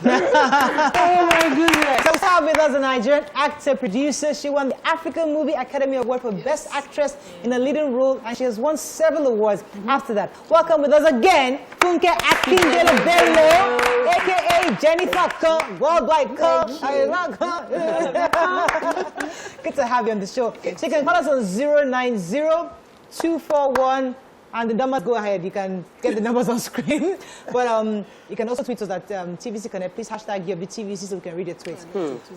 Oh my goodness. So we have with us a Nigerian actor, producer. She won the African Movie Academy Award for Best Actress in a Leading Role, and she has won several awards after that. Welcome with us again, Funke Akindele-Bello, a.k.a. Jennifer Worldwide Good to have you on the show. So you can call us on 090-241. And the numbers, go ahead. You can get the numbers on screen. But you can also tweet us at TVC Connect. Please hashtag GOTV so we can read your tweets.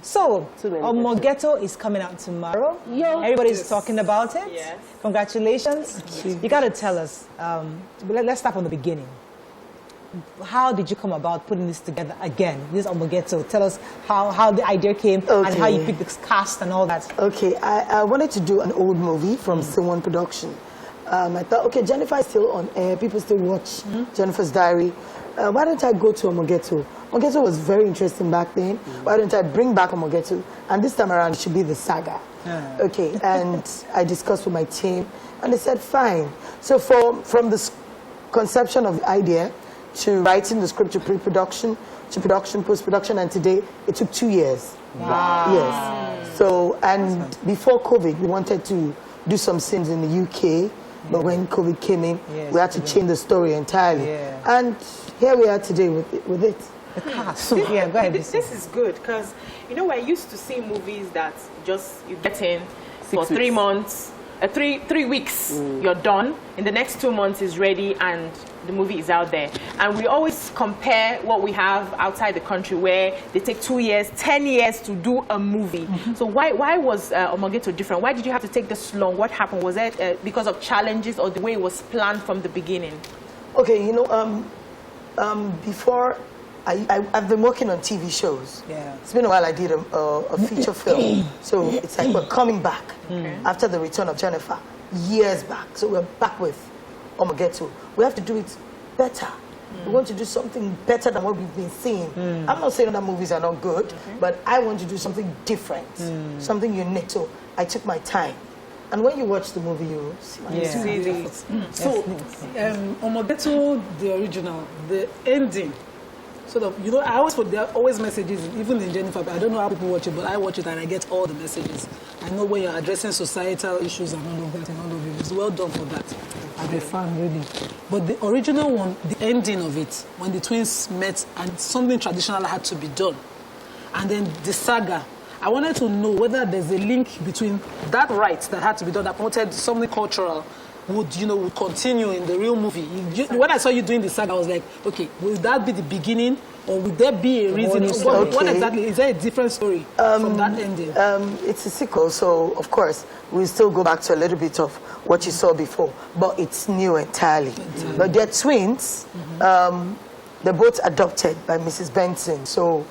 So, Omo Ghetto is coming out tomorrow. Everybody's talking about it. Yes. Congratulations. You got to tell us. Let's start from the beginning. How did you come about putting this together again? This Omo Ghetto. Tell us how the idea came and how you picked the cast and all that. Okay, I wanted to do an old movie from Still One Production. I thought, okay, Jennifer is still on air. People still watch Jennifer's Diary. Why don't I go to Omo Ghetto? Omo Ghetto was very interesting back then. Why don't I bring back Omo Ghetto? And this time around, it should be the Saga. Okay, and I discussed with my team, and they said, fine. So from the conception of the idea to writing the script to pre-production, to production, post-production, and today, it took 2 years. Wow. Yes. So, and before COVID, we wanted to do some scenes in the UK. But when COVID came in, we had to change the story entirely. And here we are today with it. The cast. Yeah, go ahead. This is good because, you know, we're used to seeing movies that just you get in for 3 months, 3 weeks, you're done. In the next 2 months is ready and the movie is out there. And we always compare what we have outside the country where they take 2 years, 10 years to do a movie. So why was Omo Ghetto different? Why did you have to take this long? What happened? Was it because of challenges or the way it was planned from the beginning? Okay, you know, before I've been working on TV shows. It's been a while I did a feature film. So it's like we're coming back after the return of Jennifer, years back. So we're back with Omo Ghetto. We have to do it better. We want to do something better than what we've been seeing. I'm not saying that movies are not good, but I want to do something different, something unique. So I took my time. And when you watch the movie, you see So, Omo Ghetto, the original, the ending, sort of, you know, I always put there are always messages, even in Jennifer, but I don't know how people watch it, but I watch it and I get all the messages. I know when you're addressing societal issues and all of that and all of it. It's well done for that. I'm a fan, really. But the original one, the ending of it, when the twins met and something traditional had to be done. And then the Saga, I wanted to know whether there's a link between that right that had to be done, that promoted something cultural, would continue in the real movie. When I saw you doing the Saga, I was like, okay, will that be the beginning, or would there be a reason? What exactly, is there a different story from that ending? It's a sequel, so of course, we'll still go back to a little bit of what you saw before, but it's new entirely. But they're twins. They're both adopted by Mrs. Benson, so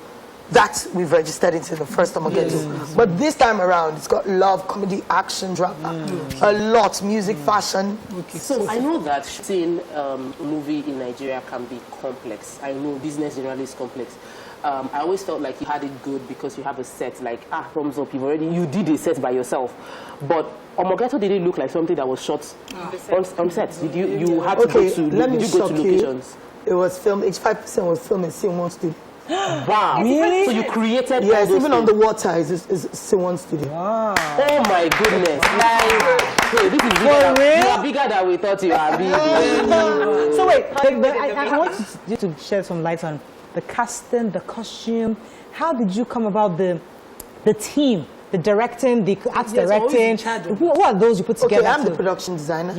that we've registered into the first Omo Ghetto. But this time around, it's got love, comedy, action, drama, a lot, music, fashion. So I know that seeing a movie in Nigeria can be complex. I know business generally is complex. I always felt like you had it good because you have a set, like, thumbs up, you did a set by yourself. But Omo Ghetto didn't look like something that was shot on set. Did you had to go to, did you go to locations? It was filmed, 85% was filmed in C1 studio. Wow. Really? So you created all yes, those even things. on the water is C1 studio. Wow. Oh my goodness. Hey, this is bigger. You are bigger than we thought you are. So wait, I want you to shed some light on the casting, the costume. How did you come about the team, the directing, the art directing? Who are those you put together? Okay, I'm the production designer.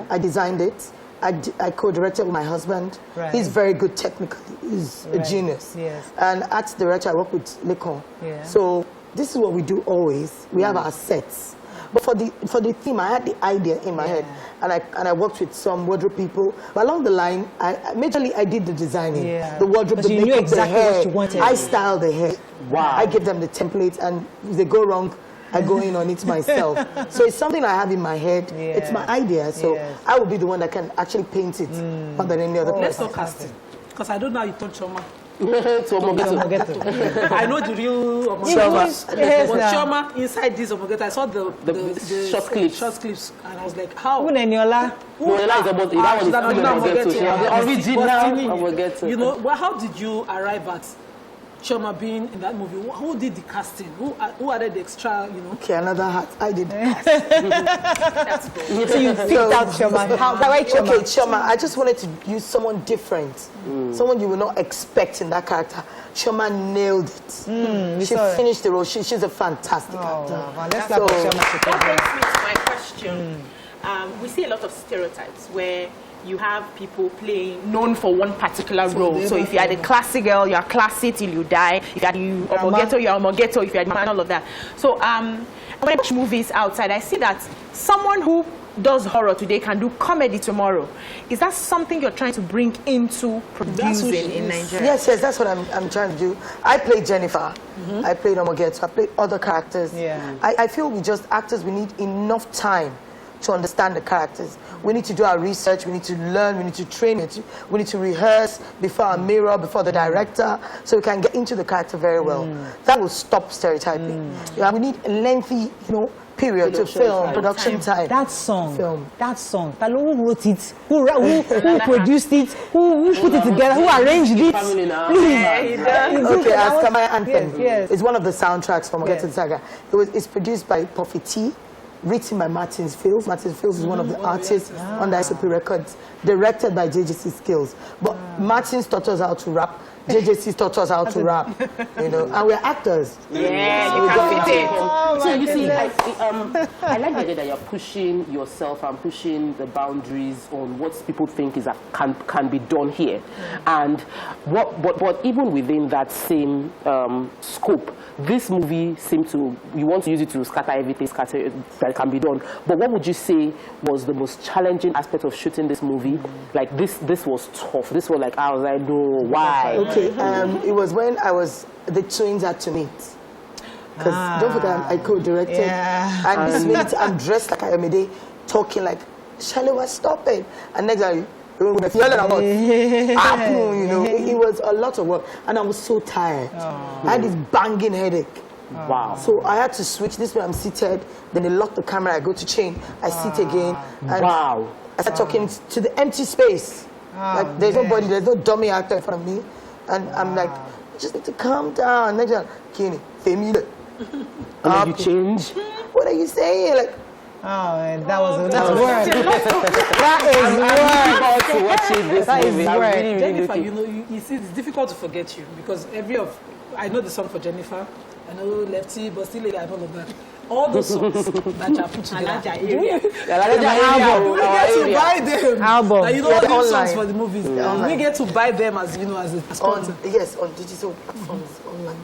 I designed it. I co-directed with my husband. He's very good technically. He's a genius. And art director, I work with Lekon. So this is what we do always. We have our sets. But for the theme, I had the idea in my head, and I worked with some wardrobe people. But along the line, majorly I did the designing, the wardrobe, the makeup, exactly the hair. what you wanted. I styled the hair. Wow. I give them the template, and if they go wrong, I go in on it myself. So it's something I have in my head. It's my idea. So I will be the one that can actually paint it more than any other person. Let's talk casting. Because I don't know how you told Choma. Omo Ghetto. I know the real Omo Ghetto. But Choma, inside this Omo Ghetto, I saw the short clips. And I was like, how? Noela is about that one is Omo Ghetto. The original Omo Ghetto. You know, well, how did you arrive at Chioma being in that movie? Who did the casting? Who added the extra, you know? Okay, another hat. I did. That's good. So you picked out Chioma. Why Chioma? Okay, Chioma, I just wanted to use someone different. Someone you would not expect in that character. Chioma nailed it. She finished the role. She's a fantastic actor. Wow. Let's clap for Chioma. That brings me to my question. We see a lot of stereotypes where you have people playing known for one particular role. So if you are the classy girl, you are classy till you die. If you are the Omo Ghetto, you are Omo Ghetto. If you are the man, all of that. So when I watch movies outside, I see that someone who does horror today can do comedy tomorrow. Is that something you're trying to bring into producing in Nigeria? Yes, that's what I'm trying to do. I played Jennifer. I played Omo Ghetto. I played other characters. Yeah. I feel we just actors, we need enough time to understand the characters. We need to do our research, we need to learn, we need to train, we need to rehearse before our mirror, before the director, so we can get into the character very well. That will stop stereotyping. Yeah, we need a lengthy, period to film, production time. That song, who wrote it, who produced it, who put it together, who arranged it? Okay, as my anthem. Yes. It's one of the soundtracks from Omo Ghetto Saga. It's produced by Puffy T, written by Martin Fields. Martin Fields is one of the artists on the SOP Records, directed by JJC Skills. But Martin's taught us how to rap. JJC taught us how to rap, and we're actors. Yeah, you can fit it. So you see, I like the idea that you're pushing yourself and pushing the boundaries on what people think is can be done here, and but even within that same scope, this movie seemed to, you want to use it to scatter everything that can be done. But what would you say was the most challenging aspect of shooting this movie? Like this was tough. This was like, I was like, no, why? Okay, it was when the twins had to meet. Because don't forget, I co-directed. Yeah. And this minute, I'm dressed like I am a day, talking like, Shalewa, stop it. And next time, it was a lot of work. And I was so tired. I had this banging headache. Wow. So I had to switch. This way I'm seated, then they lock the camera, I go to change, I sit again. And I start talking to the empty space. Like there's nobody, there's no dummy actor in front of me. And I'm like, I just need to calm down. Next time, Kenny, familiar. And then you change. What are you saying? Like, that's word. That is word. That is word. Jennifer, you see, it's difficult to forget you because I know the song for Jennifer, I know Lefty, but still and all of that. All those songs that you have put together. You get to buy them. Album. Like, all these songs for the movies. We get to buy them as a sponsor. Yes, on digital platforms online.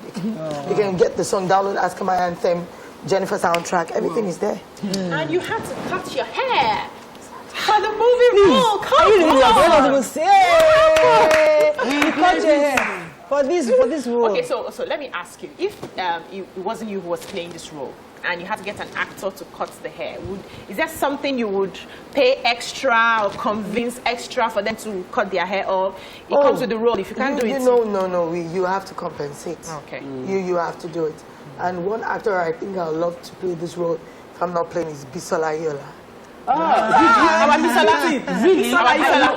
You can get the song, download Ask My Anthem, Jennifer soundtrack, everything is there. And you had to cut your hair for the movie role. Come on. You cut your hair for this role. Okay, so let me ask you: if it wasn't you who was playing this role, and you had to get an actor to cut the hair, is there something you would pay extra or convince extra for them to cut their hair, or it comes with the role? If you can't do it, no, you have to compensate. Okay. You have to do it. And one actor I think I'd love to play this role, if I'm not playing, is Bisola Ayola. Really?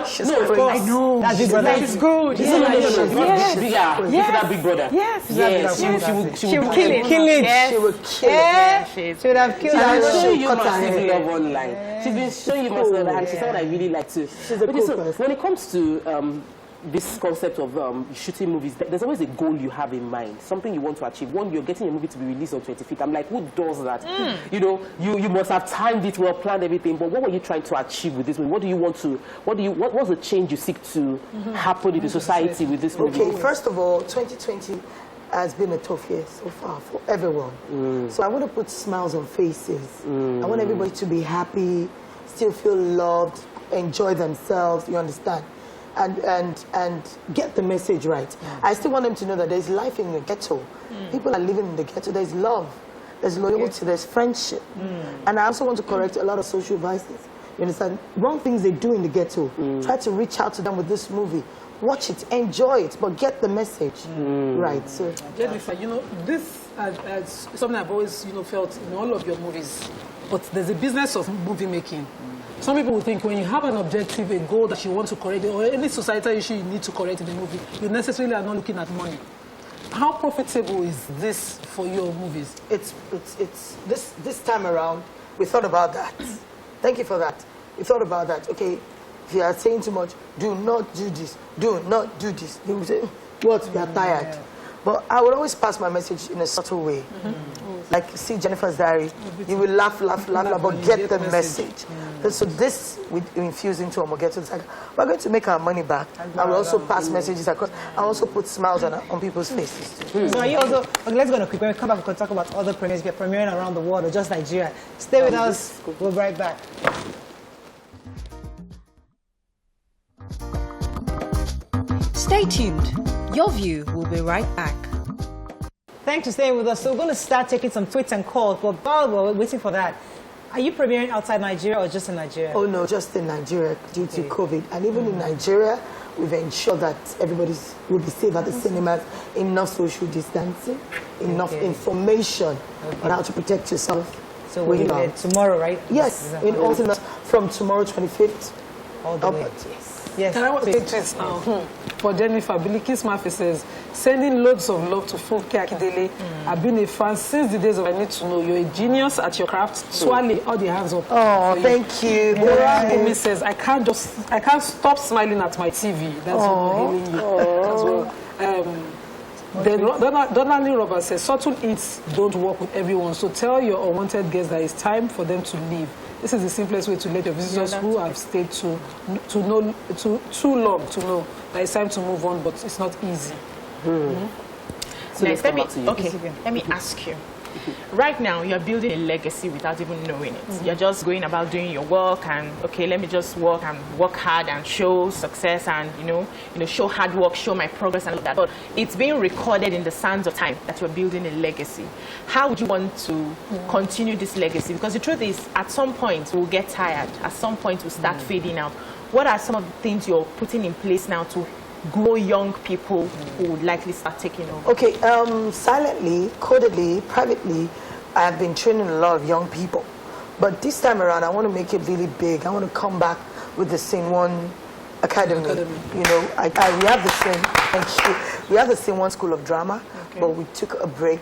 She's crazy. I know. That's Big Brother. She's good. That Big Brother. Yes. She would kill it. Yes. She would kill it. She would have killed She's been her. showing you massive love online. She's been showing you massive love, and she's someone I really like too. She's a cool person. When it comes to this concept of shooting movies, there's always a goal you have in mind, something you want to achieve. One, you're getting a movie to be released on 25th. I'm like, who does that? You must have timed it well, planned everything. But what were you trying to achieve with this movie? What do you want to? What was the change you seek to happen in the society with this movie? Okay, first of all, 2020 has been a tough year so far for everyone. So I want to put smiles on faces. I want everybody to be happy, still feel loved, enjoy themselves. You understand? And get the message right. I still want them to know that there's life in the ghetto. People are living in the ghetto. There's love, there's loyalty, there's friendship. And I also want to correct a lot of social vices. You understand? Wrong things they do in the ghetto. Try to reach out to them with this movie. Watch it, enjoy it, but get the message right. So, Jennifer, this is something I've always felt in all of your movies. But there's a business of movie making. Some people will think when you have an objective, a goal that you want to correct, or any societal issue you need to correct in the movie, you necessarily are not looking at money. how profitable is this for your movies? It's this time around, we thought about that. Thank you for that. We thought about that. Okay, if you are saying too much, do not do this. Do not do this. They will say, what? We are tired. Yeah. But I will always pass my message in a subtle way. Like, see Jennifer's Diary, you will laugh, but get the message. So this we infuse into Omo Ghetto. It's like, we're going to make our money back. I will also pass messages across. I also put smiles on people's faces too. So are you also, okay, let's go on a quick, when we come back, we can talk about other premieres we are premiering around the world or just Nigeria. Stay with us, we'll be right back. Stay tuned. Your View will be right back. Thanks for staying with us. So we're going to start taking some tweets and calls, but while we're waiting for that, are you premiering outside Nigeria or just in Nigeria? Oh no, just in Nigeria due to COVID. And even in Nigeria, we've ensured that everybody will be safe at the cinemas, enough social distancing, enough information on how to protect yourself. So we're doing it tomorrow, right? Yes, in all cinemas from tomorrow 25th. All the way. Yes. Yes. Can I want to take tweets now? For Jennifer, Bilikis Murphy says, sending loads of love to Funke Akindele. I've been a fan since the days of I Need to Know. You're a genius at your craft. Swally, all the hands up. Oh, thank you. Umi says, I can't stop smiling at my TV. That's what we're hearing you as well. Then Donnelly Robert says, subtle eats don't work with everyone. So tell your unwanted guests that it's time for them to leave. This is the simplest way to let your visitors who have stayed too long to know that it's time to move on, but it's not easy. So next, let me ask you. Right now, you're building a legacy without even knowing it. You're just going about doing your work and, okay, let me just work hard and show success and, show hard work, show my progress and all that. But it's being recorded in the sands of time that you're building a legacy. How would you want to continue this legacy? Because the truth is, at some point, we'll get tired. At some point, we'll start fading out. What are some of the things you're putting in place now to grow young people who would likely start taking over? Okay, silently, codedly, privately, I have been training a lot of young people. But this time around, I want to make it really big. I want to come back with the Scene One Academy. We have the same. We have the Scene One School of Drama, but we took a break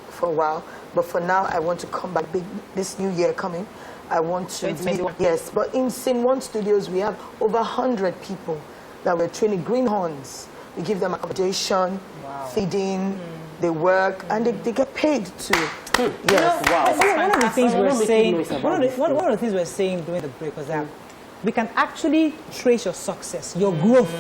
for a while. But for now, I want to come back big. This new year coming, I want to. Yes, but in Scene One Studios, we have over 100 people that we're training, greenhorns. We give them accommodation, feeding, they work, and they get paid too. Yes. One of the things we're saying, one of the things we're saying during the break was that we can actually trace your success, your growth.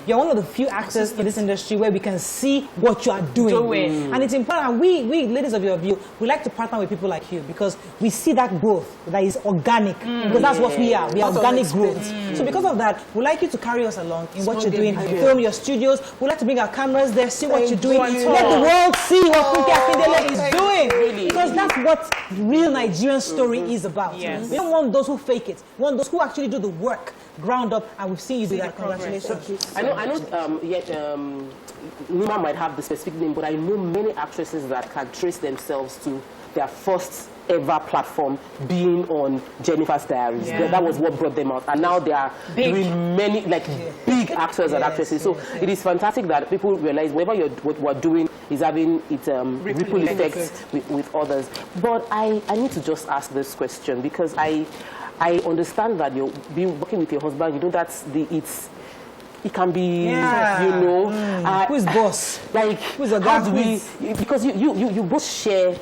You're one of the few actors in this industry where we can see what you are doing. And it's important. And we, ladies of Your View, we like to partner with people like you because we see that growth that is organic. Because that's what we are. We are organic growth. So because of that, we'd like you to carry us along in what you're doing. Film your studios. We'd like to bring our cameras there, see what you're doing. Let the world see what Funke Akindele is doing. Because that's what real Nigerian story is about. Yes. We don't want those who fake it. We want those who actually do the work. Ground up, and we've seen you do that. Congratulations. I know. Numa might have the specific name, but I know many actresses that can trace themselves to their first ever platform being on Jennifer's Diaries. That was what brought them out, and now they are doing many big actors and actresses. So it is fantastic that people realize whatever what we're doing is having its ripple effects with others. But I need to just ask this question because I understand that you're working with your husband. You know it can be, who's boss? Who's a guy? Because you both share.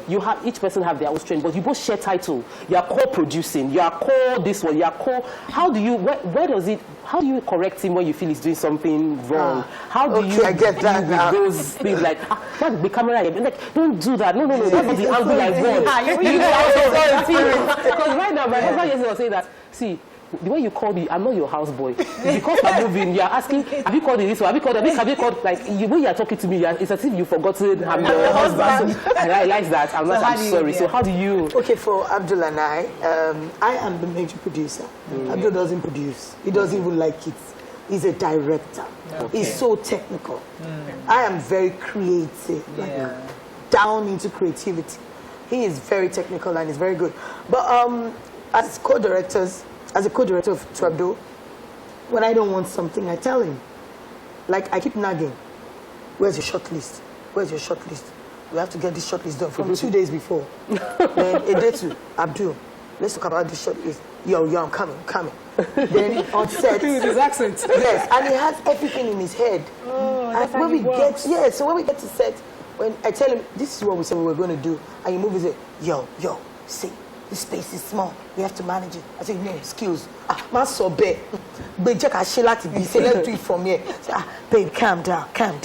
Each person have their own strength, but you both share title. You are co-producing. You are this one. You are How do you? Where does it? How do you correct him when you feel he's doing something wrong? How do you? I get that now. With those things that's the camera. Don't do that. No. That's not the angle I want. Because right now, my husband yesterday was saying that. See. The way you called me, I'm not your houseboy. Because I'm moving, you're asking, have you called it this one? Have you called, the way you're talking to me, it's as if you've forgotten I'm your husband. So I realize that. I'm sorry. So how do you? Okay, for Abdul and I am the major producer. Abdul doesn't produce. He doesn't even like it. He's a director. He's so technical. I am very creative, down into creativity. He is very technical and he's very good. But as co-directors, as a co-director to Abdul, when I don't want something, I tell him. I keep nagging. Where's your short list? where's your short list? We have to get this short list done from 2 days before. Then a day to Abdul, let's talk about this short list. Yo, I'm coming. Then on set. With his accent. Yes, and he has everything in his head. that's And how he works. so when we get to set, when I tell him, this is what we said we were going to do, and he moves it, yo, see, this space is small. We have to manage it. I say, no, excuse. Man, so bad. But just I say, let's do it from here. Say, babe, calm down. And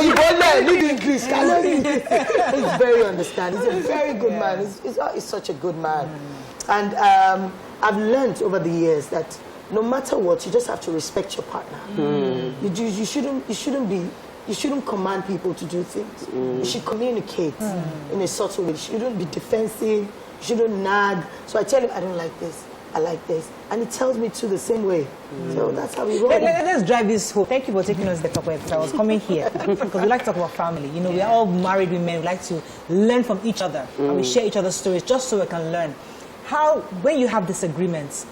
you go there, need English. He's very understanding. He's a very good man. He's such a good man. And I've learned over the years that no matter what, you just have to respect your partner. You shouldn't command people to do things. You should communicate in a subtle way. You shouldn't be defensive. You shouldn't nag. So I tell him, I don't like this. I like this. And he tells me too the same way. So that's how we roll. Let's drive this home. Thank you for taking us to the top because I was coming here. Because we like to talk about family. You know, we are all married women. We like to learn from each other. And we share each other's stories just so we can learn. When you have disagreements,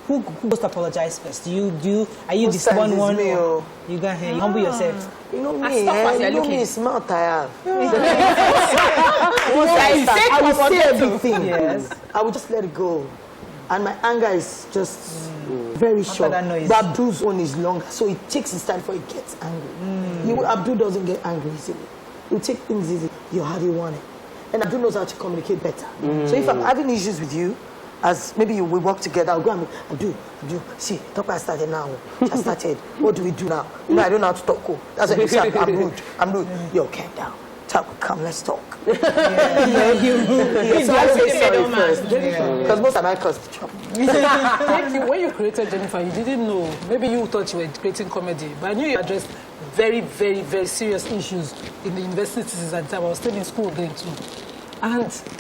who goes to apologize first? Are you this one? You go ahead, you humble yourself. You know me, it's not tired. I will say everything. Yes. I will just let it go. And my anger is just very short. But Abdul's one is longer, so it takes his time before he gets angry. Abdul doesn't get angry easily. He'll take things easy. How do you want it? And Abdul knows how to communicate better. So if I'm having issues with you, as maybe we work together, I'll go and Abdul, see, talk I started now. I started. What do we do now? No, I don't know how to talk. That's what you say. I'm rude. Yo, calm down. Come, let's talk. Because most of my cause trouble. When you created Jennifer, you didn't know. Maybe you thought you were creating comedy, but I knew you addressed very, very, very serious issues in the universities at the time. I was still in school then too.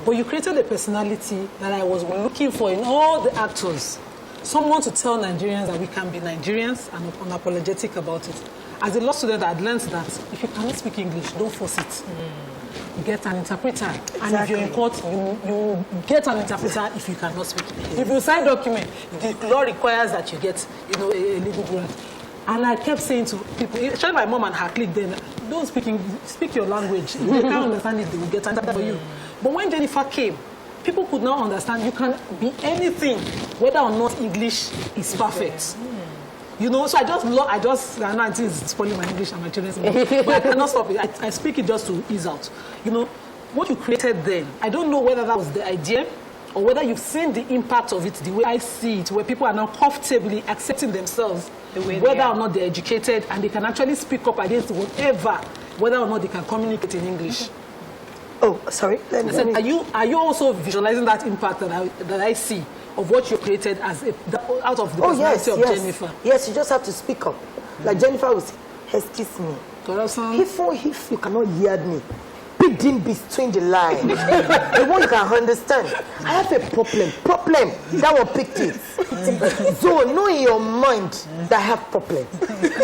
But you created a personality that I was looking for in all the actors. Someone to tell Nigerians that we can be Nigerians and unapologetic about it. As a law student, I had learned that if you cannot speak English, don't force it. You get an interpreter. Exactly. And if you're in court, you get an interpreter if you cannot speak. If you sign a document, the law requires that you get, a legal grant. And I kept saying to people, especially my mom and her clique then, don't speak your language. If they can't understand it, they will get an interpreter for you. But when Jennifer came, people could now understand you can be anything, whether or not English is perfect. So I know it's spoiling my English and my children's English, but I cannot stop it. I speak it just to ease out. What you created then, I don't know whether that was the idea or whether you've seen the impact of it the way I see it, where people are now comfortably accepting themselves, whether or not they're educated and they can actually speak up against whatever, whether or not they can communicate in English. Oh, sorry. Are you also visualizing that impact that I see of what you created as out of the personality of Jennifer? Yes, you just have to speak up. Like Jennifer will say, excuse me. If you cannot hear me, big in between the lines. The one you can understand. I have a problem. That will pick it. So know in your mind that I have problem.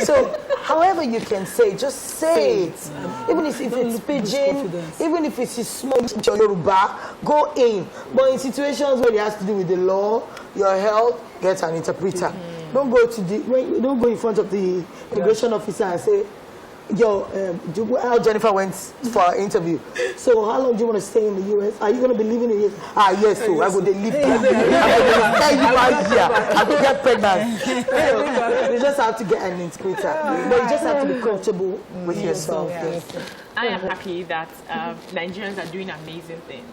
So however you can say, just say it. Even if it's pidgin, even if it's small Yoruba, go in. But in situations where it has to do with the law, your health, get an interpreter. Don't go in front of the immigration officer and say, how Jennifer went for our interview. So how long do you want to stay in the U.S.? Are you going to be living in the U.S.? Yes, so I will live here. I will get pregnant. You just have to get an interpreter. But you just have to be comfortable with yourself. Yes. I am happy that Nigerians are doing amazing things.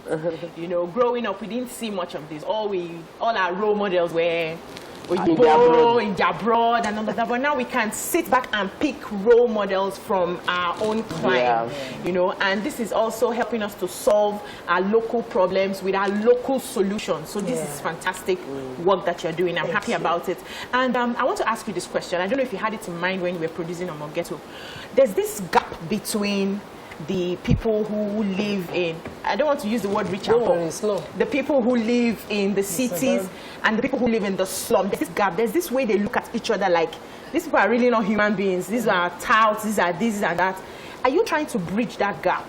Growing up, we didn't see much of this. All our role models were in abroad and all that, but now we can sit back and pick role models from our own climb, and this is also helping us to solve our local problems with our local solutions. So this is fantastic work that you're doing. I'm happy about it. And I want to ask you this question. I don't know if you had it in mind when you were producing Omo Ghetto. There's this gap between the people who live in, I don't want to use the word rich and poor, the people who live in the cities and the people who live in the slum. There's this gap. There's this way they look at each other like, these people are really not human beings. These are touts, these are this and that. Are you trying to bridge that gap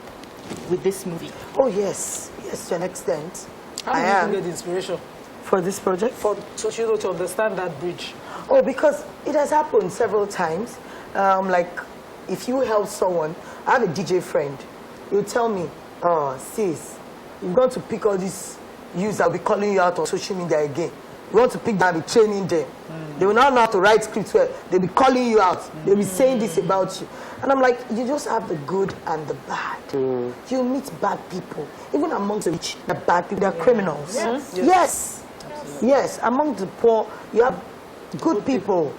with this movie? Oh, yes. Yes, to an extent. How did you get inspiration for this project? To understand that bridge? Oh, because it has happened several times. if you help someone, I have a DJ friend, he'll tell me, oh, sis, you've got to pick all these youths that will be calling you out on social media again. You want to pick them and be training them. They will not know how to write scripts well. They'll be calling you out. They'll be saying this about you. And I'm like, you just have the good and the bad. You meet bad people. Even amongst the rich, the bad people, they're criminals. Yes. Yes. Among the poor, you have good people.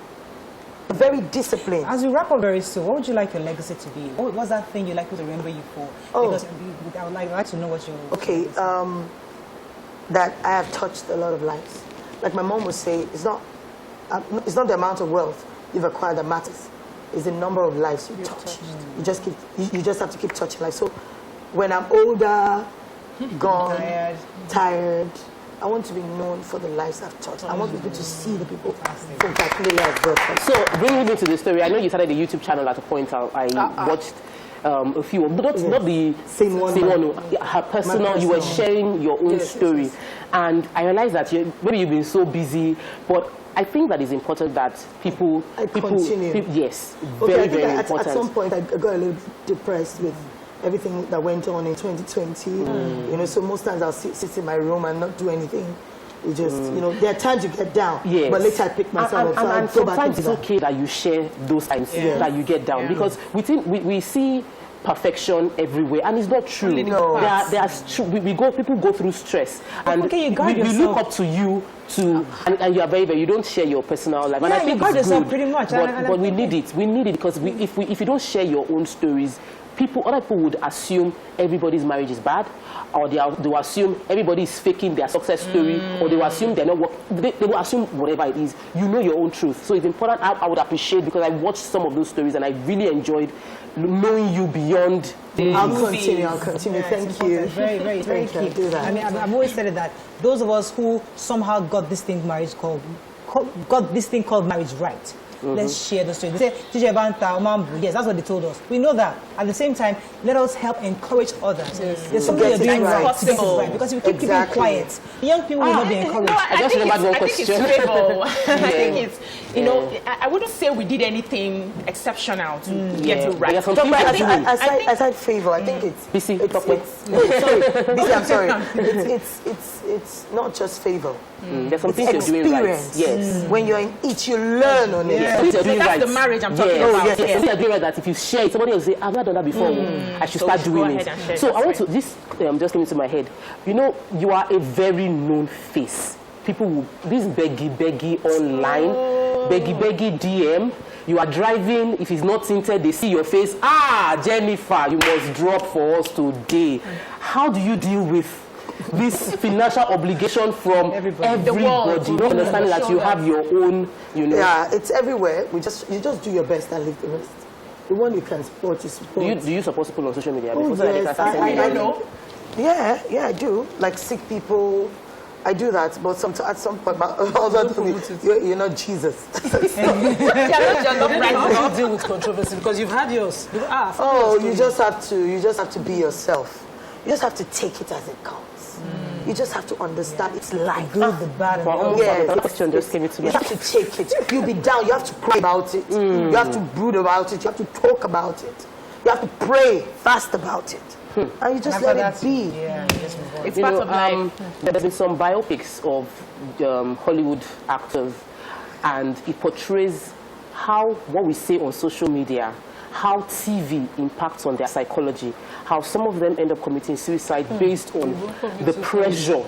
Very disciplined. As we wrap up very soon, what would you like your legacy to be? What's that thing you'd like people to remember you for? Because I would like to know what you... Okay, that I have touched a lot of lives. Like my mom would say, it's not the amount of wealth you've acquired that matters. It's the number of lives you've touched. You just have to keep touching lives. So when I'm older, gone, tired, I want to be known for the lives I've touched. I want people to see the people Funke Akindele-Bello. So bringing me to the story, I know you started a YouTube channel at a point. I watched a few, but not the same one. Her personal. You were sharing your own story, and I realized that maybe you've been so busy, but I think that it's important that people continue. Yes, Okay, very important. At some point, I got a little depressed with everything that went on in 2020. You know, so most times I'll sit in my room and not do anything. You just, you know, there are times you get down, but later I pick myself up. And sometimes it's okay that you share those times that you get down, because we see perfection everywhere, and it's not true. No. People go through stress, and okay, we look up to you and you are very, you don't share your personal life, and I think it's good, pretty much. But we need it. We need it because if you don't share your own stories, other people would assume everybody's marriage is bad, or they will assume everybody is faking their success story, or they will assume they're not they will assume whatever it is. You know your own truth. So it's important. I would appreciate, because I watched some of those stories and I really enjoyed knowing you beyond the I'll continue. Thank you. Very key. Do that. I mean, I've always said that those of us who somehow got this thing called marriage right. Let's share the story. They say, yes, that's what they told us. We know that. At the same time, let us help encourage others. There's something you're doing right to get it right. Because if you keep keeping quiet, young people will not be encouraged. No, I think it's favor. I think it's, you know, I wouldn't say we did anything exceptional to get it right. Aside favor, I think it's... BC, I'm sorry. It's not just favor. There's some things you're doing right. Yes. When you're in it, you learn on it. That's the marriage I'm talking about. Yes. Something you're doing right, that if you share it, somebody will say, I've not done that before. I should start doing it. So I want to, this just came into my head. You know, you are a very known face. People will, this beggy online, beggy DM. You are driving, if it's not tinted, they see your face. Jennifer, you must drop for us today. How do you deal with this financial obligation from everybody? You don't understand that you have your own, you know. Yeah, it's everywhere. You just do your best and leave the rest. The one you can support, you support. Do you support people on social media? Yes, I know. Yeah, I do. Like sick people. I do that, but at some point, you're not Jesus. You're not deal with controversy because you've had yours. You just have to be yourself. You just have to take it as it comes. You just have to understand it's life. The good, the bad. The question just came into my head. You have to take it. You'll be down. You have to pray about it. You have to brood about it. You have to talk about it. You have to pray fast about it. And you just let it be. It's part of life. There's been some biopics of Hollywood actors, and it portrays what we say on social media, how TV impacts on their psychology, how some of them end up committing suicide based on the pressure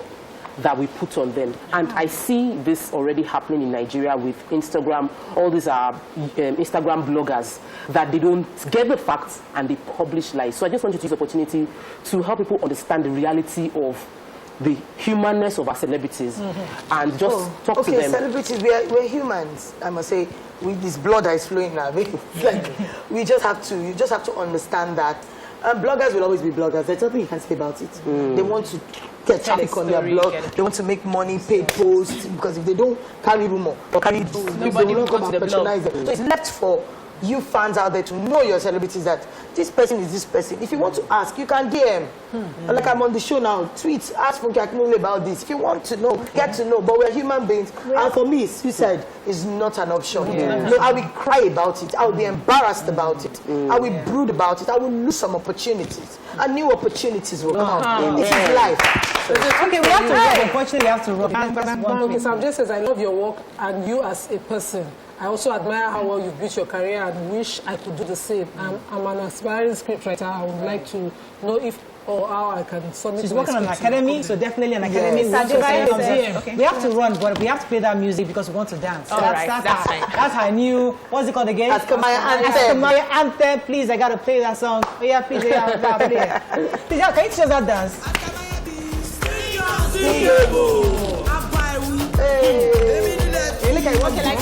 that we put on them. And I see this already happening in Nigeria with Instagram. All these are Instagram bloggers that they don't get the facts and they publish lies. So I just want you to use the opportunity to help people understand the reality of the humanness of our celebrities and just talk to them. Celebrities, we're humans. I must say, with this blood that is flowing now, you just have to understand that. Bloggers will always be bloggers. There's nothing you can say about it. They want to get traffic on their blog. They want to make money, pay posts, because if they don't carry rumor or carry news, they will not come and patronize them. So it's left for you fans out there to know your celebrities, that this person is this person. If you want to ask, you can DM. Like I'm on the show now, tweet, ask Funke Akindele about this. If you want to know, get to know. But we're human beings. And for me, suicide is not an option. No, I will cry about it. I will be embarrassed about it. I will brood about it. I will lose some opportunities. And new opportunities will come. This is life. Okay, we have to rock. Unfortunately, we have to rock. Okay, Sam just says, I love your work and you as a person. I also admire how well you've built your career and wish I could do the same. I'm an aspiring scriptwriter. I would like to know if or how I can submit. She's working on an academy, so definitely an academy. Okay. We have to run, but we have to play that music because we want to dance. So that's fine. That's her new, what's it called again? Askamaya Anthem. Please, I gotta play that song. Oh yeah, please, play it. Please, can you teach us that dance? Hey. Look at what you like.